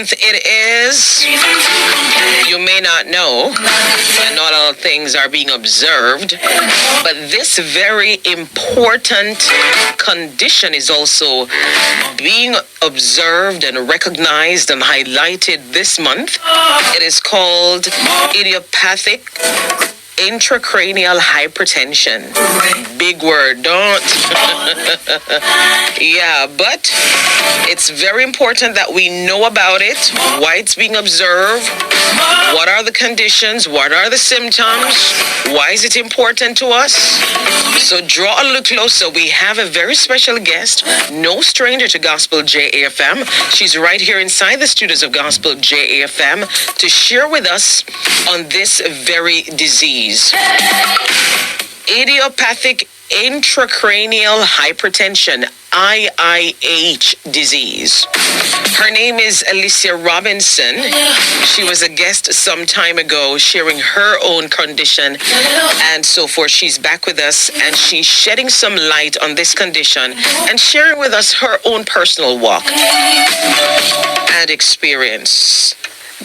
month it is. You may not know, and not all things are being observed, but this very important condition is also being observed and recognized and highlighted this month. It is called Idiopathic Intracranial Hypertension. Big word, don't? Yeah, but it's very important that we know about it, why it's being observed, what are the conditions, what are the symptoms, why is it important to us? So draw a little closer. We have a very special guest, no stranger to Gospel JAFM. She's right here inside the studios of Gospel JAFM to share with us on this very disease. Idiopathic Intracranial Hypertension, IIH disease. Her name is Alicia Robinson. She was a guest some time ago sharing her own condition and so forth. She's back with us and she's shedding some light on this condition and sharing with us her own personal walk and experience.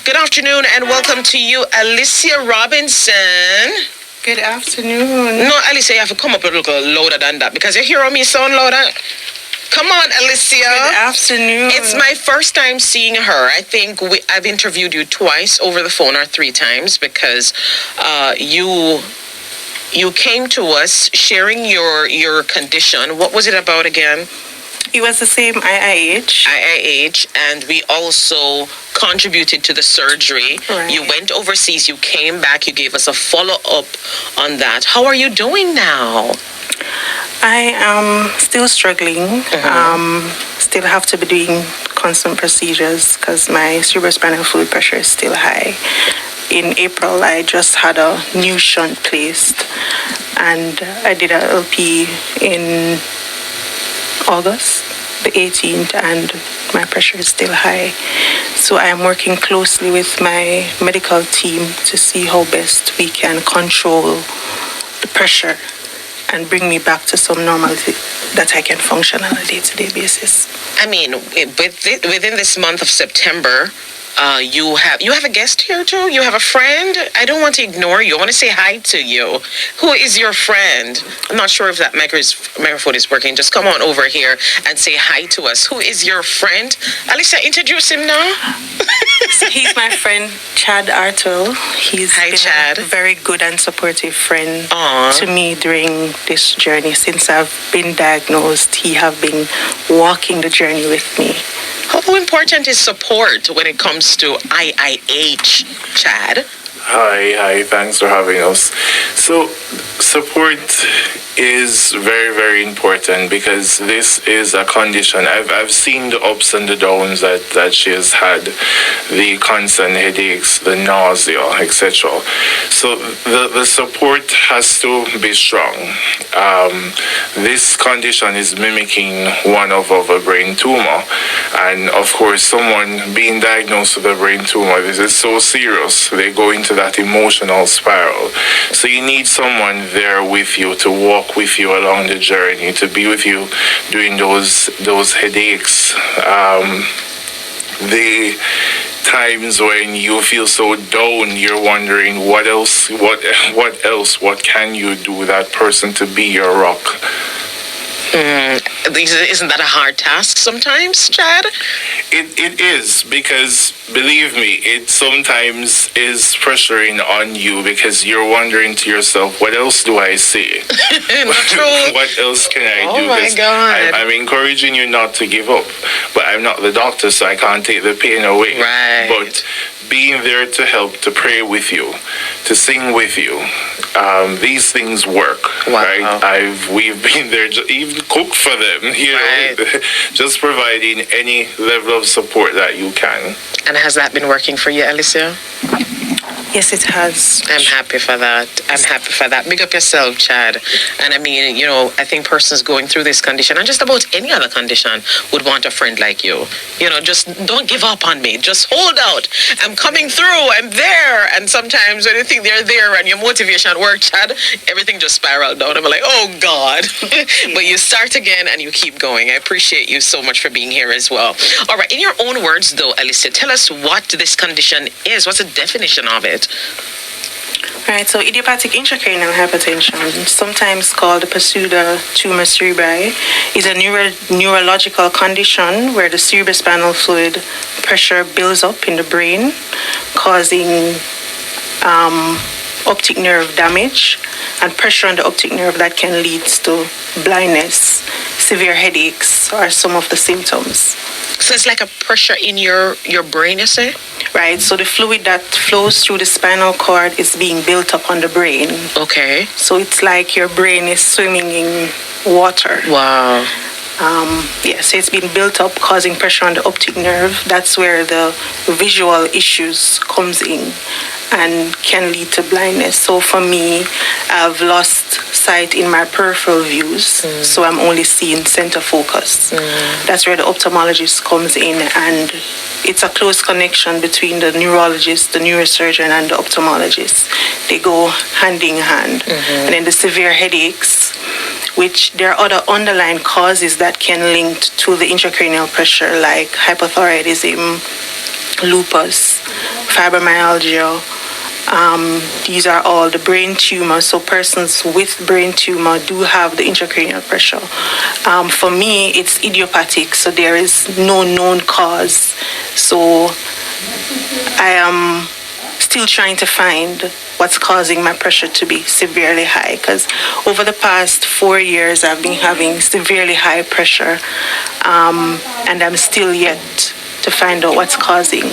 Good afternoon and welcome to you, Alicia Robinson. Good afternoon. No, Alicia, you have to come up a little louder than that because you hear me sound louder. Come on, Alicia. Good afternoon. It's my first time seeing her. I think I've interviewed you twice over the phone or 3 times because you came to us sharing your condition. What was it about again? It was the same IIH, and we also contributed to the surgery. Right. You went overseas, you came back, you gave us a follow-up on that. How are you doing now? I am still struggling. Still have to be doing constant procedures because my cerebrospinal fluid pressure is still high. In April, I just had a new shunt placed, and I did a LP in August the 18th, and my pressure is still high. So I am working closely with my medical team to see how best we can control the pressure and bring me back to some normality that I can function on a day-to-day basis. I mean, within this month of September, you have a guest here too? You have a friend? I don't want to ignore you. I want to say hi to you. Who is your friend? I'm not sure if that microphone is working. Just come on over here and say hi to us. Who is your friend? Alicia, introduce him now. He's my friend, Chad Artel. He's Chad. A very good and supportive friend Aww. to me during this journey. Since I've been diagnosed, he have been walking the journey with me. How important is support when it comes to IIH, Chad? Hi, thanks for having us. So, support is very, very important because this is a condition. I've seen the ups and the downs that she has had, the constant headaches, the nausea, etc. So the support has to be strong. This condition is mimicking one of a brain tumor, and of course, someone being diagnosed with a brain tumor, this is so serious. They go into that emotional spiral. So you need someone there with you to walk with you along the journey, to be with you during those headaches, the times when you feel so down, you're wondering what can you do, that person to be your rock. Isn't that a hard task sometimes, Chad? It is, because believe me, it sometimes is pressuring on you because you're wondering to yourself, what else do I say? What else can I do? Oh my God. I'm encouraging you not to give up, but I'm not the doctor, so I can't take the pain away. Right. But being there to help, to pray with you, to sing with you, these things work. Wow. Right? We've been there, even cook for them, Right. just providing any level of support that you can. And has that been working for you, Alicia? Yes, it has. I'm happy for that. I'm happy for that. Big up yourself, Chad. And I mean, I think persons going through this condition and just about any other condition would want a friend like you. Just don't give up on me. Just hold out. I'm coming through. I'm there. And sometimes when you think they're there and your motivation work, Chad, everything just spiraled down. I'm like, oh God. But you start again and you keep going. I appreciate you so much for being here as well. All right. In your own words, though, Alicia, tell us what this condition is. What's the definition of it? Right, so idiopathic intracranial hypertension, sometimes called the pseudotumor cerebri, is a neurological condition where the cerebrospinal fluid pressure builds up in the brain, causing optic nerve damage, and pressure on the optic nerve that can lead to blindness, severe headaches, are some of the symptoms. So it's like a pressure in your brain, you say? Right, so the fluid that flows through the spinal cord is being built up on the brain. Okay. So it's like your brain is swimming in water. Wow. So it's been built up, causing pressure on the optic nerve. That's where the visual issues comes in and can lead to blindness. So for me, I've lost sight in my peripheral views, so I'm only seeing center focus. That's where the ophthalmologist comes in, and it's a close connection between the neurologist, the neurosurgeon, and the ophthalmologist. They go hand in hand. And then the severe headaches, which there are other underlying causes that can link to the intracranial pressure, like hypothyroidism, lupus, fibromyalgia. These are all the brain tumors. So persons with brain tumor do have the intracranial pressure. For me, it's idiopathic, so there is no known cause. So I am still trying to find what's causing my pressure to be severely high, because over the past 4 years I've been having severely high pressure, and I'm still yet to find out what's causing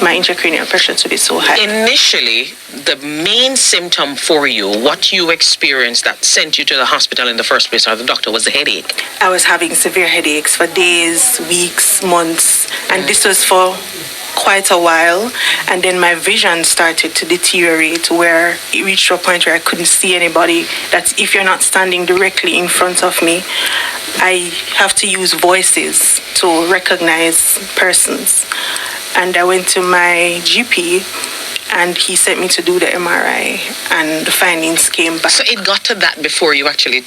my intracranial pressure to be so high. Initially, the main symptom for you, what you experienced that sent you to the hospital in the first place, or the doctor, was the headache. I was having severe headaches for days, weeks, months, and this was for quite a while. And then my vision started to deteriorate, where it reached to a point where I couldn't see anybody. That's if you're not standing directly in front of me. I have to use voices to recognize persons. And I went to my GP, and he sent me to do the MRI, and the findings came back. So it got to that before you actually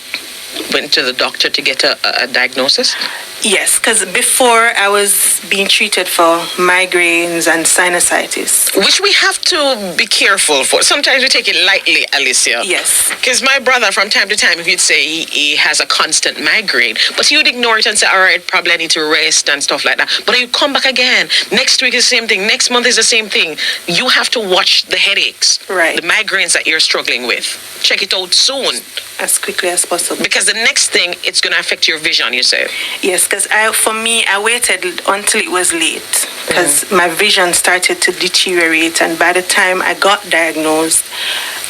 went to the doctor to get a diagnosis? Yes, because before I was being treated for migraines and sinusitis. Which we have to be careful for. Sometimes we take it lightly, Alicia. Yes. Because my brother, from time to time, he'd say he has a constant migraine, but he would ignore it and say, all right, probably I need to rest and stuff like that. But you come back again. Next week is the same thing. Next month is the same thing. You have to watch the headaches. Right. The migraines that you're struggling with. Check it out soon. As quickly as possible. Because the next thing, it's going to affect your vision, you say. Yes, because for me, I waited until it was late, because my vision started to deteriorate, and by the time I got diagnosed,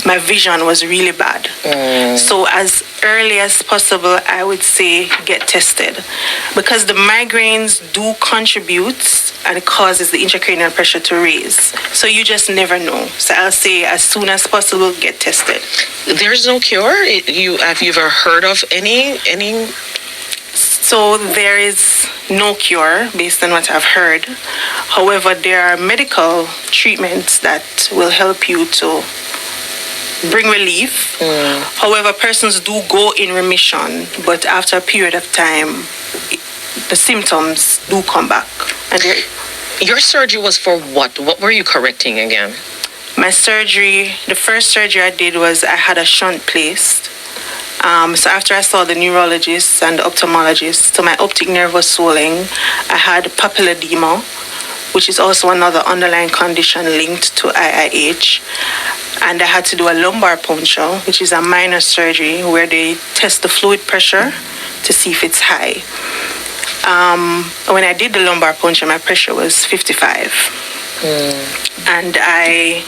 my vision was really bad. So as early as possible, I would say get tested, because the migraines do contribute, and it causes the intracranial pressure to raise. So you just never know. So I'll say as soon as possible, get tested. There's no cure? Have you ever heard of any? So there is no cure based on what I've heard. However, there are medical treatments that will help you to bring relief. However, persons do go in remission, but after a period of time, the symptoms do come back. And your surgery was for what? What were you correcting again? My surgery, the first surgery I did was I had a shunt placed. So after I saw the neurologist and the ophthalmologist, so my optic nerve was swelling. I had papilledema, which is also another underlying condition linked to IIH. And I had to do a lumbar puncture, which is a minor surgery where they test the fluid pressure to see if it's high. When I did the lumbar puncture, my pressure was 55. And I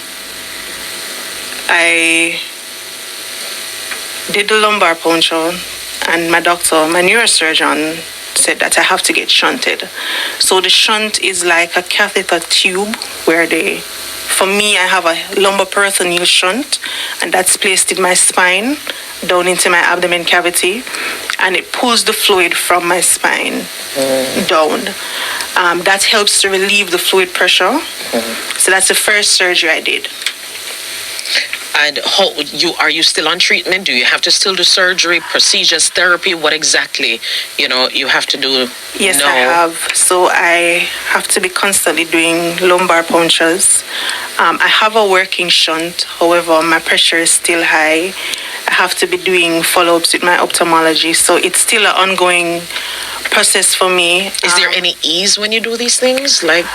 did the lumbar puncture, and my neurosurgeon said that I have to get shunted. So the shunt is like a catheter tube where they for me, I have a lumbar peritoneal shunt, and that's placed in my spine down into my abdomen cavity, and it pulls the fluid from my spine down. That helps to relieve the fluid pressure. So that's the first surgery I did. And are you still on treatment? Do you have to still do surgery, procedures, therapy? What exactly, you have to do? Yes, I have. So I have to be constantly doing lumbar punctures. I have a working shunt. However, my pressure is still high. I have to be doing follow-ups with my ophthalmology. So it's still an ongoing process for me. Is there any ease when you do these things? Like,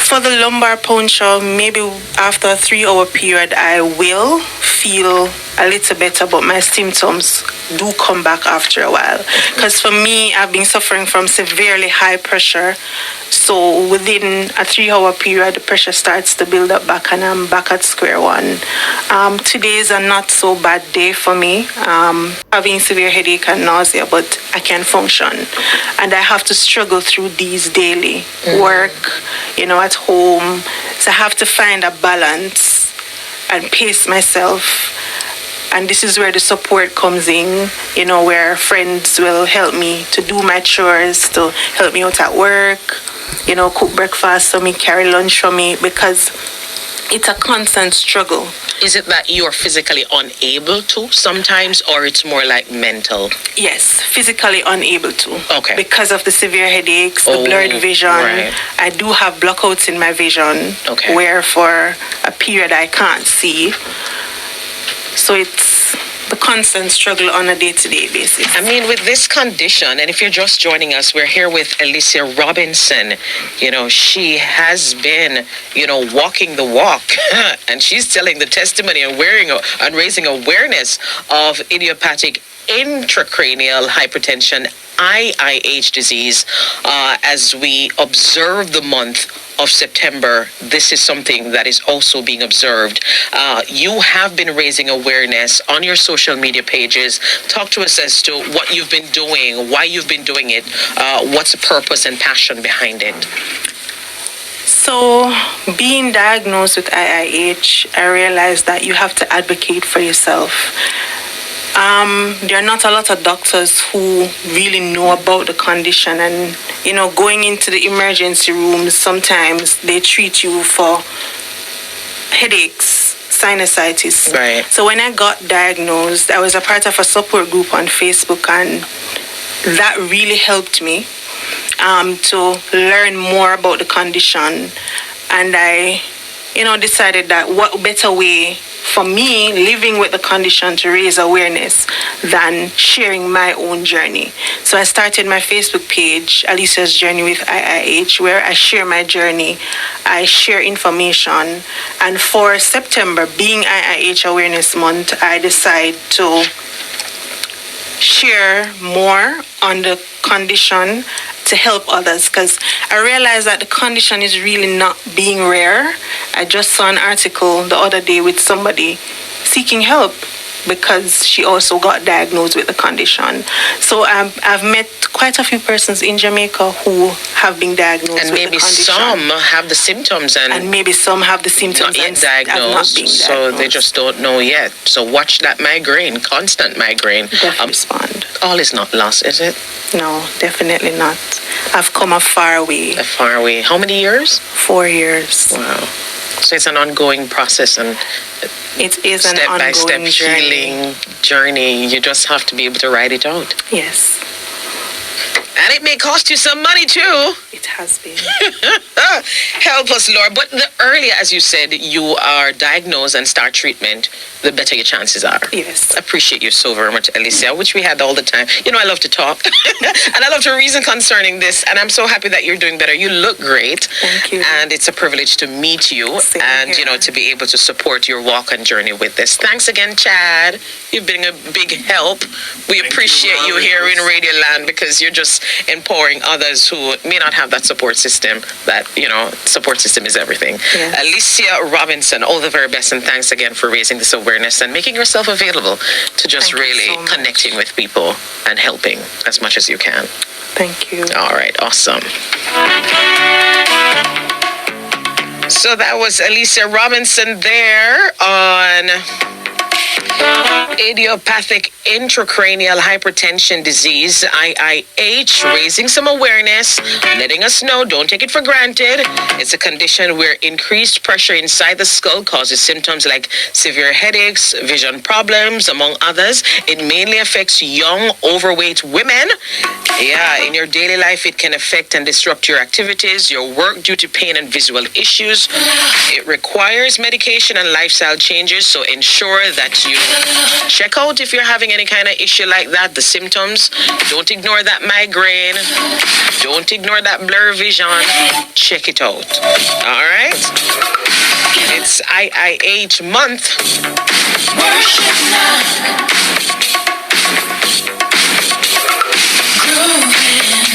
for the lumbar puncture, maybe after a 3-hour period, I will feel a little better, but my symptoms do come back after a while. Because for me, I've been suffering from severely high pressure. So within a 3-hour period, the pressure starts to build up back, and I'm back at square one. Today is a not so bad day for me. Having severe headache and nausea, but I can function. And I have to struggle through these daily. Work, at home. So I have to find a balance and pace myself. And this is where the support comes in, where friends will help me to do my chores, to help me out at work, cook breakfast for me, carry lunch for me, because it's a constant struggle. Is it that you're physically unable to sometimes, or it's more like mental? Yes, physically unable to. Okay. Because of the severe headaches, the blurred vision. Right. I do have blockouts in my vision, okay, where for a period I can't see. So it's the constant struggle on a day-to-day basis. I mean, with this condition, and if you're just joining us, we're here with Alicia Robinson. She has been, walking the walk, and she's telling the testimony and raising awareness of idiopathic intracranial hypertension, IIH disease, as we observe the month of September. This is something that is also being observed. You have been raising awareness on your social media pages. Talk to us as to what you've been doing, why you've been doing it, what's the purpose and passion behind it. So, being diagnosed with IIH, I realized that you have to advocate for yourself. There are not a lot of doctors who really know about the condition, and going into the emergency rooms, sometimes they treat you for headaches, sinusitis. Right. So when I got diagnosed, I was a part of a support group on Facebook, and that really helped me to learn more about the condition. And I decided that what better way for me living with the condition to raise awareness than sharing my own journey. So I started my Facebook page, Alicia's Journey with IIH, where I share my journey, I share information. And for September, being IIH Awareness Month, I decide to share more on the condition to help others, because I realized that the condition is really not being rare. I just saw an article the other day with somebody seeking help because she also got diagnosed with the condition. So I've met quite a few persons in Jamaica who have been diagnosed with the condition. And maybe some have the symptoms and maybe some have the symptoms not yet and have not diagnosed, been so diagnosed. they just don't know yet. So watch that migraine, constant migraine. Definitely respond. All is not lost, is it? No, definitely not. I've come a far way. A far way. How many years? 4 years. Wow. So it's an ongoing process, and it is an ongoing step-by-step healing journey. You just have to be able to ride it out. Yes. And it may cost you some money too. It has been. Help us, Lord. But the earlier, as you said, you are diagnosed and start treatment, the better your chances are. Yes. I appreciate you so very much, Alicia, which we had all the time. I love to talk. And I love to reason concerning this. And I'm so happy that you're doing better. You look great. Thank you. And it's a privilege to meet you. Same and, here. to be able to support your walk and journey with this. Thanks again, Chad. You've been a big help. We appreciate you here in Radio Land, because you're just empowering others who may not have that support system. That, support system is everything. Yes. Alicia Robinson, all the very best, and thanks again for raising this awareness and making yourself available to just Thank you really so much. connecting with people and helping as much as you can. Thank you. All right, awesome. So that was Alicia Robinson there on Idiopathic Intracranial Hypertension disease, IIH, raising some awareness, letting us know, don't take it for granted. It's a condition where increased pressure inside the skull causes symptoms like severe headaches, vision problems, among others. It mainly affects young, overweight women. Yeah, in your daily life, it can affect and disrupt your activities, your work due to pain and visual issues. It requires medication and lifestyle changes, so ensure that you check out if you're having any kind of issue like that, the symptoms. Don't ignore that migraine. Don't ignore that blur vision. Check it out. All right? It's IIH month.